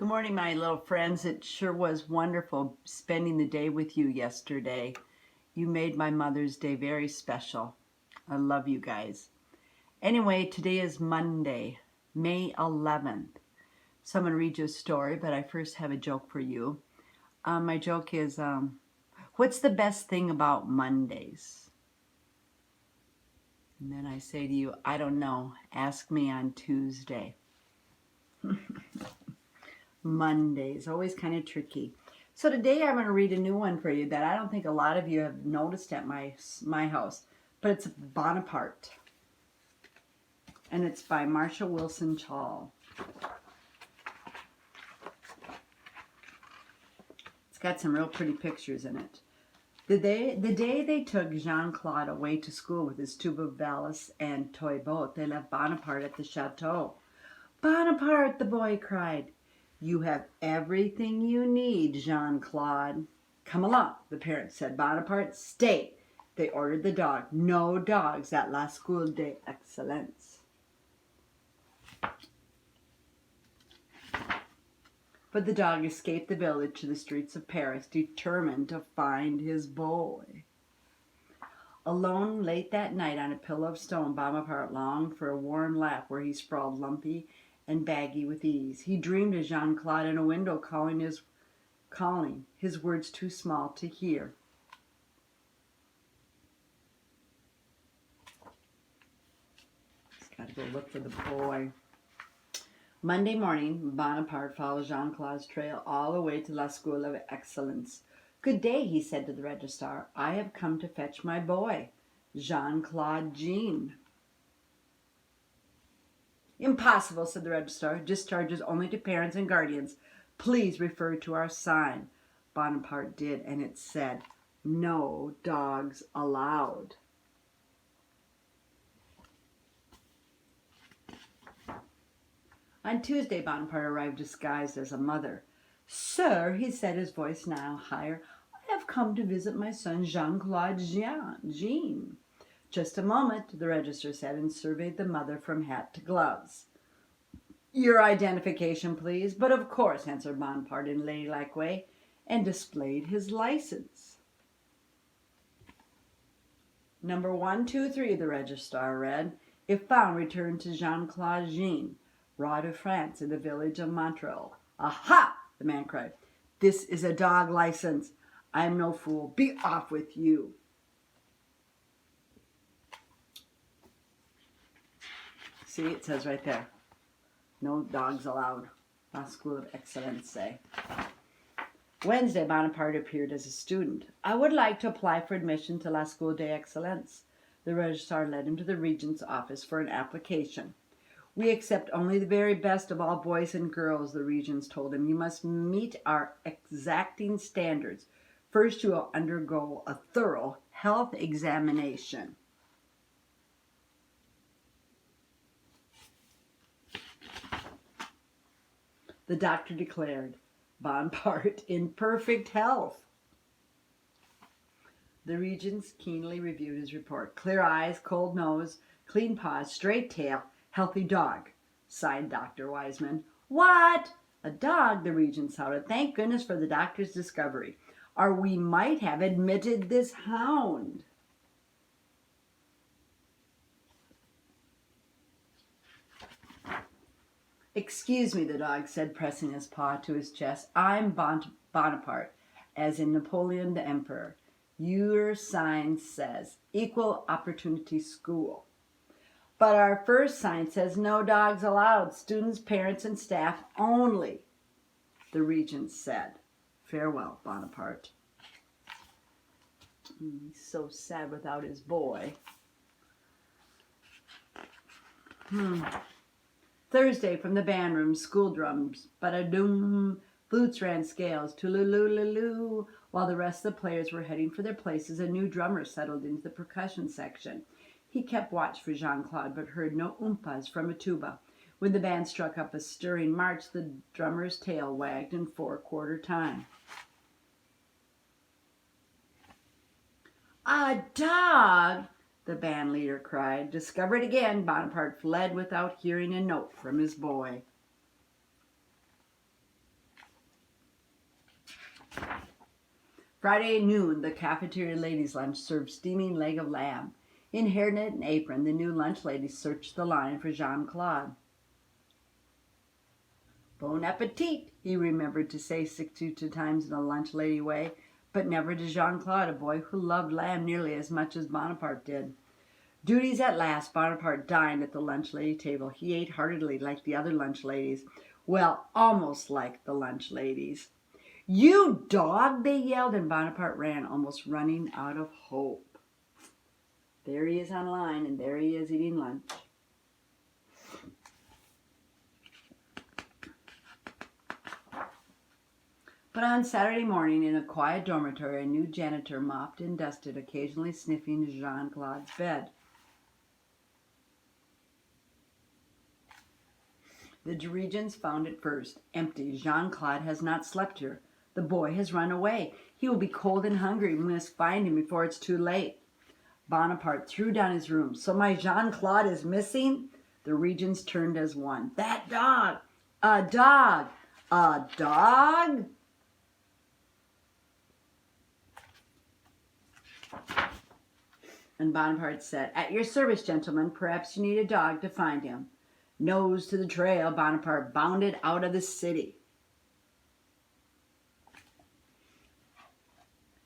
Good morning, my little friends. It sure was wonderful spending the day with you yesterday. You made my Mother's Day very special. I love you guys. Anyway, today is Monday, May 11th. So I'm going to read you a story, but I first have a joke for you. My joke is, what's the best thing about Mondays? And then I say to you, I don't know. Ask me on Tuesday. Mondays, always kind of tricky. So today I'm going to read a new one for you that I don't think a lot of you have noticed at my house, but it's Bonaparte, and it's by Marsha Wilson Chall. It's got some real pretty pictures in it. The day they took Jean-Claude away to school with his tube of valise and toy boat, they left Bonaparte at the chateau. Bonaparte, the boy cried. You have everything you need, Jean-Claude. Come along, the parents said. Bonaparte, stay. They ordered the dog. No dogs at La School d'Excellence. But the dog escaped the village to the streets of Paris, determined to find his boy. Alone late that night on a pillow of stone, Bonaparte longed for a warm lap where he sprawled lumpy and baggy with ease. He dreamed of Jean-Claude in a window calling, his words too small to hear. Just got to go look for the boy. Monday morning, Bonaparte followed Jean-Claude's trail all the way to La School of Excellence. Good day, he said to the registrar. I have come to fetch my boy, Jean-Claude Jean. Impossible, said the registrar. Discharges only to parents and guardians. Please refer to our sign. Bonaparte did, and it said, no dogs allowed. On Tuesday, Bonaparte arrived disguised as a mother. Sir, he said, his voice now higher, I have come to visit my son Jean-Claude Jean. Just a moment, the registrar said, and surveyed the mother from hat to gloves. Your identification, please. But of course, answered Bonaparte in a ladylike way, and displayed his license. Number 123, the registrar read. If found, return to Jean-Claude Jean, Roi de France, in the village of Montreuil. Aha! The man cried. This is a dog license. I am no fool. Be off with you. See, it says right there. No dogs allowed. La School of Excellence say. Wednesday, Bonaparte appeared as a student. I would like to apply for admission to La School d'Excellence. The registrar led him to the regent's office for an application. We accept only the very best of all boys and girls, the regents told him. You must meet our exacting standards. First, you will undergo a thorough health examination. The doctor declared Bonaparte in perfect health. The regents keenly reviewed his report. Clear eyes, cold nose, clean paws, straight tail, healthy dog, sighed Dr. Wiseman. What? A dog, the regent shouted. Thank goodness for the doctor's discovery, or we might have admitted this hound. Excuse me, the dog said, pressing his paw to his chest. I'm Bonaparte, as in Napoleon the Emperor. Your sign says Equal Opportunity School. But our first sign says no dogs allowed, students, parents, and staff only, the regent said. Farewell, Bonaparte. He's so sad without his boy. Thursday, from the band room, school drums, ba-da-doom, flutes ran scales, tooloo-loo-loo-loo. While the rest of the players were heading for their places, a new drummer settled into the percussion section. He kept watch for Jean-Claude, but heard no oompas from a tuba. When the band struck up a stirring march, the drummer's tail wagged in 4/4 time. A dog! The band leader cried. Discovered again, Bonaparte fled without hearing a note from his boy. Friday noon, the cafeteria ladies' lunch served steaming leg of lamb. In hairnet and apron, the new lunch lady searched the line for Jean-Claude. Bon appetit, he remembered to say 62 times in a lunch lady way, but never to Jean-Claude, a boy who loved lamb nearly as much as Bonaparte did. Duties at last, Bonaparte dined at the lunch lady table. He ate heartily like the other lunch ladies. Well, almost like the lunch ladies. "You dog!" they yelled, and Bonaparte ran, almost running out of hope. There he is on line, and there he is eating lunch. But on Saturday morning, in a quiet dormitory, a new janitor mopped and dusted, occasionally sniffing Jean-Claude's bed. The Regents found it first. Empty. Jean-Claude has not slept here. The boy has run away. He will be cold and hungry. We must find him before it's too late. Bonaparte threw down his room. "So my Jean-Claude is missing?" The Regents turned as one. "That dog! A dog! A dog?" And Bonaparte said, "At your service, gentlemen. Perhaps you need a dog to find him." Nose to the trail, Bonaparte bounded out of the city.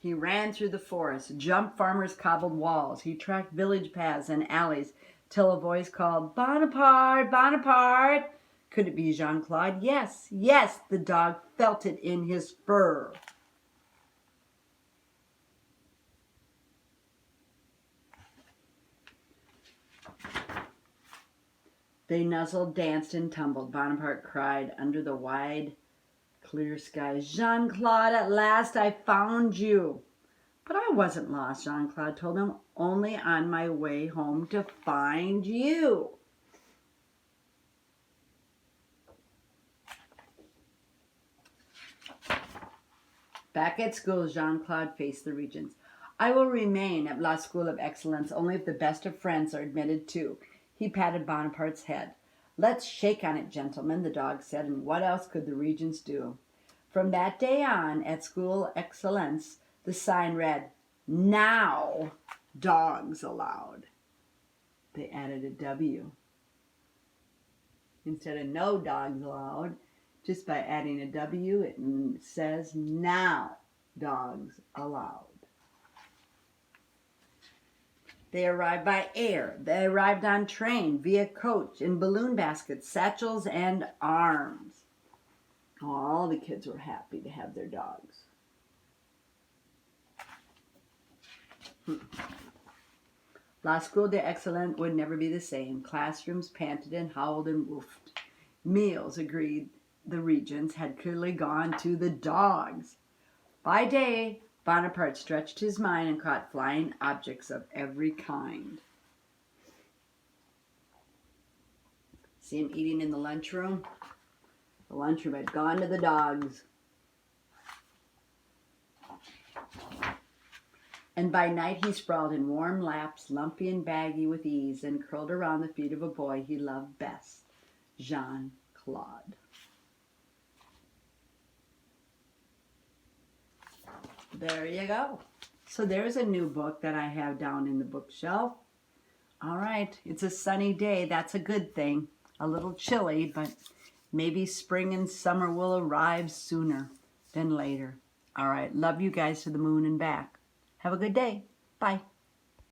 He ran through the forest, jumped farmers' cobbled walls. He tracked village paths and alleys till a voice called, "Bonaparte, Bonaparte!" Could it be Jean-Claude? Yes, yes, the dog felt it in his fur. They nuzzled, danced, and tumbled. Bonaparte cried under the wide, clear sky, "Jean-Claude, at last I found you." "But I wasn't lost," Jean-Claude told him, "only on my way home to find you." Back at school, Jean-Claude faced the Regents. "I will remain at La School of Excellence only if the best of friends are admitted too." He patted Bonaparte's head. "Let's shake on it, gentlemen," the dog said, and what else could the Regents do? From that day on, at School Excellence, the sign read, "Now dogs allowed." They added a W. Instead of "no dogs allowed," just by adding a W, it says "now dogs allowed." They arrived by air. They arrived on train, via coach, in balloon baskets, satchels, and arms. All the kids were happy to have their dogs. La School d'Excellence would never be the same. Classrooms panted and howled and woofed. Meals, agreed the Regents, had clearly gone to the dogs. By day, Bonaparte stretched his mind and caught flying objects of every kind. See him eating in the lunchroom? The lunchroom had gone to the dogs. And by night he sprawled in warm laps, lumpy and baggy with ease, and curled around the feet of a boy he loved best, Jean-Claude. There you go. So there's a new book that I have down in the bookshelf. All right, it's a sunny day. That's a good thing. A little chilly, but maybe spring and summer will arrive sooner than later. All right, love you guys to the moon and back. Have a good day. Bye.